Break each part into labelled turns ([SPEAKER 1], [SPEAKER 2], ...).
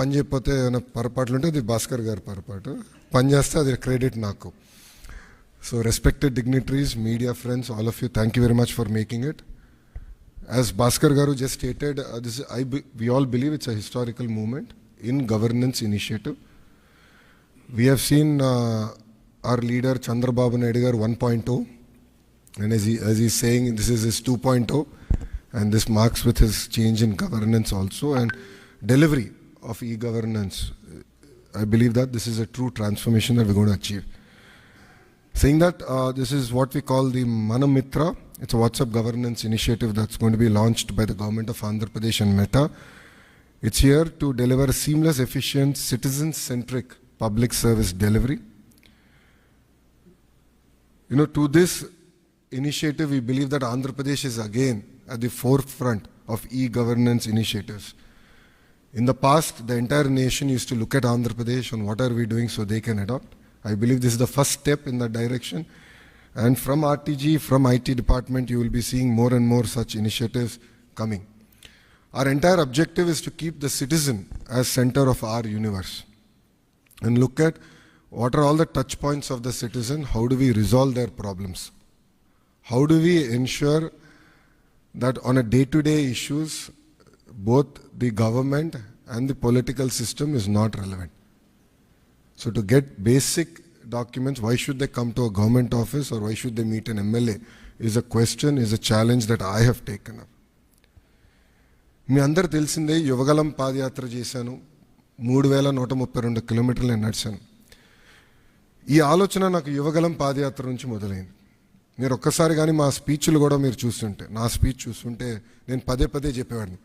[SPEAKER 1] పని చేయకపోతే ఏమైనా పొరపాట్లు ఉంటే అది భాస్కర్ గారి పొరపాటు, పని చేస్తే అది క్రెడిట్ నాకు. So respected dignitaries, media friends, all of you, thank you very much for making it. As Bhaskar Garu just stated, we all believe it's a historical movement in governance initiative. We have seen our leader Chandrababu Naidu Garu 1.0, and as he's saying, this is his 2.0, and this marks with his change in governance also and delivery of e-governance. I believe that this is a true transformation that we're going to achieve. Saying that, this is what we call the Manamitra. It's a WhatsApp governance initiative that's going to be launched by the government of Andhra Pradesh and Meta. It's here to deliver a seamless, efficient, citizen-centric public service delivery. To this initiative, we believe that Andhra Pradesh is again at the forefront of e-governance initiatives. In the past, the entire nation used to look at Andhra Pradesh and what are we doing so they can adopt. I believe this is the first step in that direction. And from RTG, from IT department, you will be seeing more and more such initiatives coming. Our entire objective is to keep the citizen as center of our universe and look at what are all the touch points of the citizen, how do we resolve their problems, how do we ensure that on a day-to-day issues, both the government and the political system is not relevant. So to get basic documents, why should they come to a government office or why should they meet an MLA is a question, is a challenge that I have taken up. మీ అందరు తెలిసిందే, యువగలం పాదయాత్ర చేశాను, 3132 కిలోమీటర్లు నేను నడిచాను. ఈ ఆలోచన నాకు యువగలం పాదయాత్ర నుంచి మొదలైంది. మీరు ఒక్కసారి కానీ మా స్పీచ్లు కూడా మీరు చూస్తుంటే, నా స్పీచ్ చూస్తుంటే నేను పదే పదే చెప్పేవాడిని,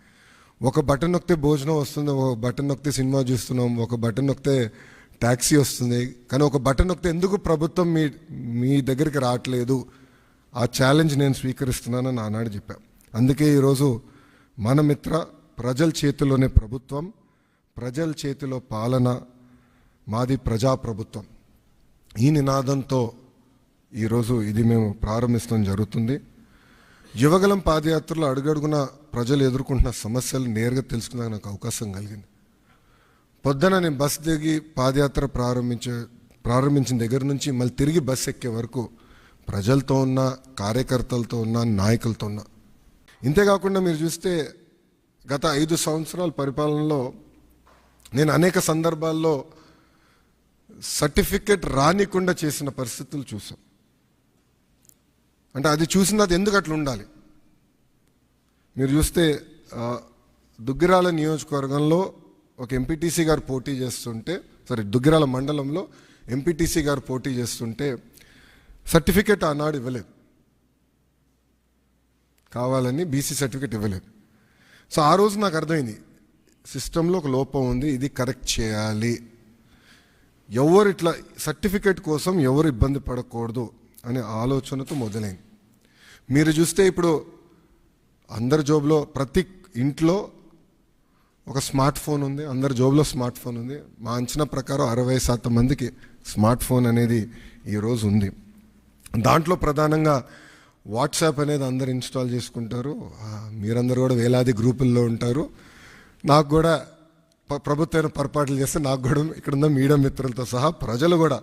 [SPEAKER 1] ఒక బటన్ నొక్కితే భోజనం వస్తుంది, ఒక బటన్ నొక్కితే సినిమా చూస్తున్నాం, ఒక బటన్ నొక్కితే ట్యాక్సీ వస్తుంది, కానీ ఒక బటన్ నొక్కితే ఎందుకు ప్రభుత్వం మీ దగ్గరికి రావట్లేదు, ఆ ఛాలెంజ్ నేను స్వీకరిస్తున్నానని ఆనాడు చెప్పా. అందుకే ఈరోజు మన మిత్ర, ప్రజల చేతిలోనే ప్రభుత్వం, ప్రజల చేతిలో పాలన, మాది ప్రజాప్రభుత్వం, ఈ నినాదంతో ఈరోజు ఇది మేము ప్రారంభించడం జరుగుతుంది. యువగలం పాదయాత్రలో అడుగడుగున ప్రజలు ఎదుర్కొంటున్న సమస్యలు నేరుగా తెలుసుకునే నాకు అవకాశం కలిగింది. పొద్దున నేను బస్ దిగి పాదయాత్ర ప్రారంభించిన దగ్గర నుంచి మళ్ళీ తిరిగి బస్ ఎక్కే వరకు ప్రజలతో ఉన్న, కార్యకర్తలతో ఉన్న, నాయకులతో ఉన్న. ఇంతేకాకుండా మీరు చూస్తే గత 5 సంవత్సరాల పరిపాలనలో నేను అనేక సందర్భాల్లో సర్టిఫికెట్ రానికుండా చేసిన పరిస్థితులు చూసాం. అంటే అది చూసిన అది ఎందుకు అట్లా ఉండాలి? మీరు చూస్తే దుగ్గిరాల నియోజకవర్గంలో ఒక ఎంపీటీసీ గారు పోటీ చేస్తుంటే, దుగ్గిరాల మండలంలో ఎంపీటీసీ గారు పోటీ చేస్తుంటే సర్టిఫికెట్ ఆనాడు ఇవ్వలేదు, కావాలని బీసీ సర్టిఫికెట్ ఇవ్వలేదు. సో ఆ రోజు నాకు అర్థమైంది, సిస్టంలో ఒక లోపం ఉంది, ఇది కరెక్ట్ చేయాలి, ఎవరు ఇట్లా సర్టిఫికెట్ కోసం ఎవరు ఇబ్బంది పడకూడదు అనే ఆలోచనతో మొదలైంది. మీరు చూస్తే ఇప్పుడు అందరి జోబులో, ప్రతి ఇంట్లో ఒక స్మార్ట్ ఫోన్ ఉంది, అందరి జోబులో స్మార్ట్ ఫోన్ ఉంది. మా అంచనా ప్రకారం 60% మందికి స్మార్ట్ ఫోన్ అనేది ఈరోజు ఉంది. దాంట్లో ప్రధానంగా వాట్సాప్ అనేది అందరు ఇన్స్టాల్ చేసుకుంటారు. మీరందరూ కూడా వేలాది గ్రూపుల్లో ఉంటారు. నాకు కూడా ప్రభుత్వం పొరపాట్లు చేస్తే నాకు కూడా ఇక్కడున్న మీడియా మిత్రులతో సహా ప్రజలు కూడా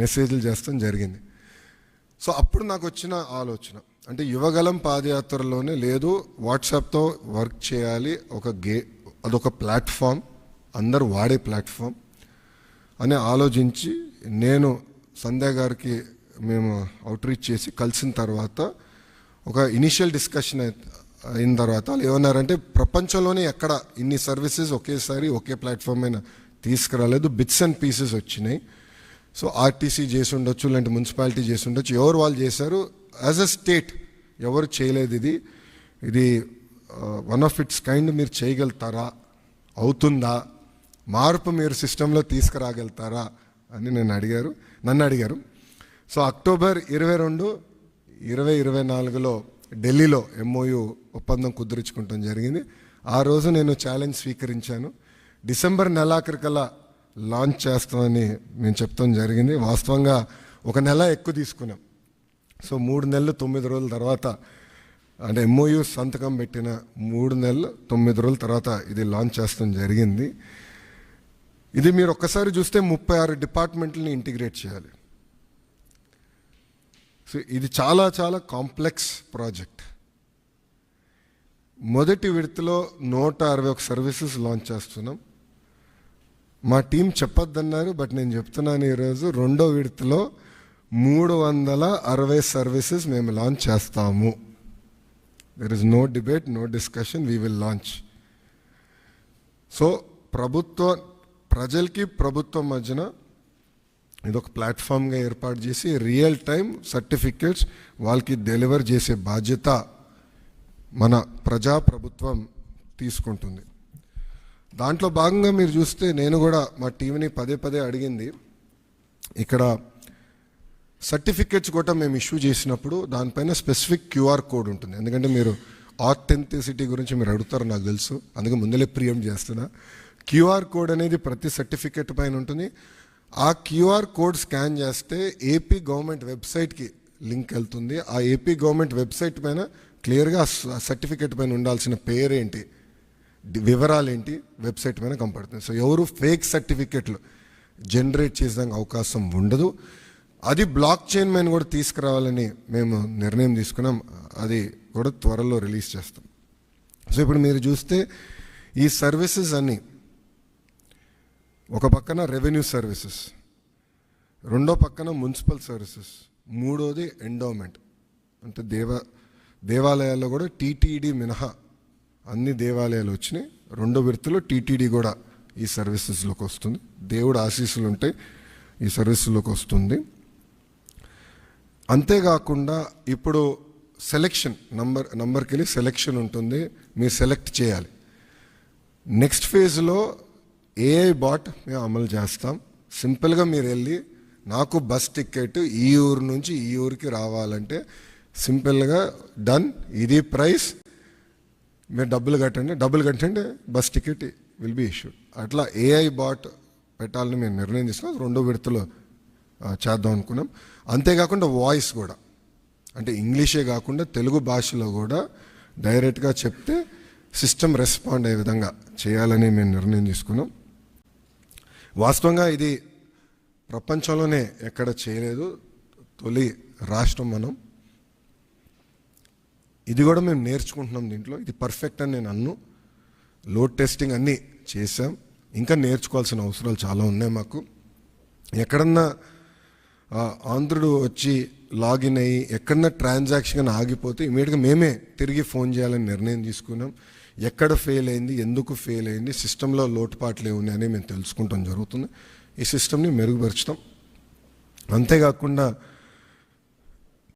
[SPEAKER 1] మెసేజ్లు చేస్తాం జరిగింది. సో అప్పుడు నాకు వచ్చిన ఆలోచన, అంటే యువగలం పాదయాత్రలోనే లేదు, వాట్సాప్తో వర్క్ చేయాలి, అదొక ప్లాట్ఫామ్, అందరు వాడే ప్లాట్ఫామ్ అని ఆలోచించి నేను సంధ్య గారికి మేము అవుట్రీచ్ చేసి కలిసిన తర్వాత ఒక ఇనిషియల్ డిస్కషన్ అయిన తర్వాత వాళ్ళు ఏమన్నారంటే, ప్రపంచంలోనే ఎక్కడ ఇన్ని సర్వీసెస్ ఒకేసారి ఒకే ప్లాట్ఫామ్ అయినా తీసుకురాలేదు, బిట్స్ అండ్ పీసెస్ వచ్చినాయి. సో ఆర్టీసీ చేసి ఉండొచ్చు, లేదంటే మున్సిపాలిటీ చేసి ఉండొచ్చు, ఎవరు వాళ్ళు చేశారు, యాజ్ అ స్టేట్ ఎవరు చేయలేదు. ఇది వన్ ఆఫ్ ఇట్స్ కైండ్, మీరు చేయగలుగుతారా, అవుతుందా, మార్పు మీరు సిస్టంలో తీసుకురాగలుగుతారా అని నన్ను అడిగారు. సో అక్టోబర్ 22, 2024లో ఢిల్లీలో MOU ఒప్పందం కుదుర్చుకుంటాం జరిగింది. ఆ రోజు నేను ఛాలెంజ్ స్వీకరించాను, డిసెంబర్ నెలాఖరికల్లా లాంచ్ చేస్తామని మేము చెప్తాం జరిగింది. వాస్తవంగా 1 నెల ఎక్కువ తీసుకున్నాం. సో 3 నెలలు 9 రోజుల తర్వాత, అంటే MOU సంతకం పెట్టిన 3 నెలలు 9 రోజుల తర్వాత ఇది లాంచ్ చేస్తాం జరిగింది. ఇది మీరు ఒక్కసారి చూస్తే 36 డిపార్ట్మెంట్లని ఇంటిగ్రేట్ చేయాలి. సో ఇది చాలా చాలా కాంప్లెక్స్ ప్రాజెక్ట్. మొదటి విడతలో 161 సర్వీసెస్ లాంచ్ చేస్తున్నాం. మా టీం చెప్పొద్దన్నారు, బట్ నేను చెప్తున్నాను ఈరోజు రెండో విడతలో 360 సర్వీసెస్ మేము లాంచ్ చేస్తాము. There is no debate, no discussion, we will launch. So ప్రజలకి ప్రభుత్వం మధ్యన ఇదొక ప్లాట్ఫామ్గా ఏర్పాటు చేసి రియల్ టైం సర్టిఫికేట్స్ వాళ్ళకి డెలివర్ చేసే బాధ్యత మన ప్రభుత్వం తీసుకుంటుంది. దాంట్లో భాగంగా మీరు చూస్తే నేను కూడా మా టీంని పదే అడిగింది, ఇక్కడ సర్టిఫికేట్స్ కూడా మేము ఇష్యూ చేసినప్పుడు దానిపైన స్పెసిఫిక్ క్యూఆర్ కోడ్ ఉంటుంది. ఎందుకంటే మీరు ఆథెంటిసిటీ గురించి మీరు అడుగుతారు నాకు తెలుసు, అందుకే ముందలే ప్రియం చేస్తున్నా. క్యూఆర్ కోడ్ అనేది ప్రతి సర్టిఫికేట్ పైన ఉంటుంది. ఆ క్యూఆర్ కోడ్ స్కాన్ చేస్తే ఏపీ గవర్నమెంట్ వెబ్సైట్కి లింక్ వెళ్తుంది. ఆ ఏపీ గవర్నమెంట్ వెబ్సైట్ పైన క్లియర్గా సర్టిఫికేట్ పైన ఉండాల్సిన పేరేంటి, వివరాలేంటి వెబ్సైట్ పైన కనపడుతుంది. సో ఎవరు ఫేక్ సర్టిఫికేట్లు జనరేట్ చేసేదానికి అవకాశం ఉండదు. అది బ్లాక్ చైన్ పైన కూడా తీసుకురావాలని మేము నిర్ణయం తీసుకున్నాం. అది కూడా త్వరలో రిలీజ్ చేస్తాం. సో ఇప్పుడు మీరు చూస్తే ఈ సర్వీసెస్ అన్నీ ఒక పక్కన రెవెన్యూ సర్వీసెస్, రెండో పక్కన మున్సిపల్ సర్వీసెస్, మూడోది ఎండోమెంట్. అంటే దేవాలయాల్లో కూడా టీటీడీ మినహా అన్ని దేవాలయాలు వచ్చినాయి. రెండో విడతలో టీటీడీ కూడా ఈ సర్వీసెస్లోకి వస్తుంది. దేవుడు ఆశీస్సులు ఉంటాయి, ఈ సర్వీసుల్లోకి వస్తుంది. అంతేకాకుండా ఇప్పుడు సెలెక్షన్ నంబర్కి వెళ్ళి సెలెక్షన్ ఉంటుంది, మీరు సెలెక్ట్ చేయాలి. నెక్స్ట్ ఫేజ్లో ఏఐ బాట్ మేము అమలు చేస్తాం. సింపుల్గా మీరు వెళ్ళి నాకు బస్ టికెట్ ఈ ఊరు నుంచి ఈ ఊరికి రావాలంటే సింపుల్గా డన్, ఇది ప్రైస్, మీరు డబ్బులు కట్టండి bus ticket will be issued. అట్లా ఏఐ బాట్ పెట్టాలని మేము నిర్ణయం తీసుకున్నాం. రెండో విడతలో చేద్దాం అనుకున్నాం. అంతేకాకుండా వాయిస్ కూడా, అంటే ఇంగ్లీషే కాకుండా తెలుగు భాషలో కూడా డైరెక్ట్గా చెప్తే సిస్టమ్ రెస్పాండ్ అయ్యే విధంగా చేయాలని మేము నిర్ణయం తీసుకున్నాం. వాస్తవంగా ఇది ప్రపంచంలోనే ఎక్కడ చేయలేదు, తొలి రాష్ట్రం మనం. ఇది కూడా మేము నేర్చుకుంటున్నాం దీంట్లో. ఇది పర్ఫెక్ట్ అని నేను అన్ను. లోడ్ టెస్టింగ్ అన్నీ చేసాం, ఇంకా నేర్చుకోవాల్సిన అవసరాలు చాలా ఉన్నాయి మాకు. ఎక్కడన్నా ఆంధ్రుడు వచ్చి లాగిన్ అయ్యి ఎక్కడన్నా ట్రాన్సాక్షన్ ఆగిపోతే ఇమీడియట్గా మేమే తిరిగి ఫోన్ చేయాలని నిర్ణయం తీసుకున్నాం. ఎక్కడ ఫెయిల్ అయింది, ఎందుకు ఫెయిల్ అయింది, సిస్టంలో లోటుపాట్లు ఏమున్నాయి అని మేము తెలుసుకుంటాం జరుగుతుంది. ఈ సిస్టమ్ని మెరుగుపరుచుతాం. అంతేకాకుండా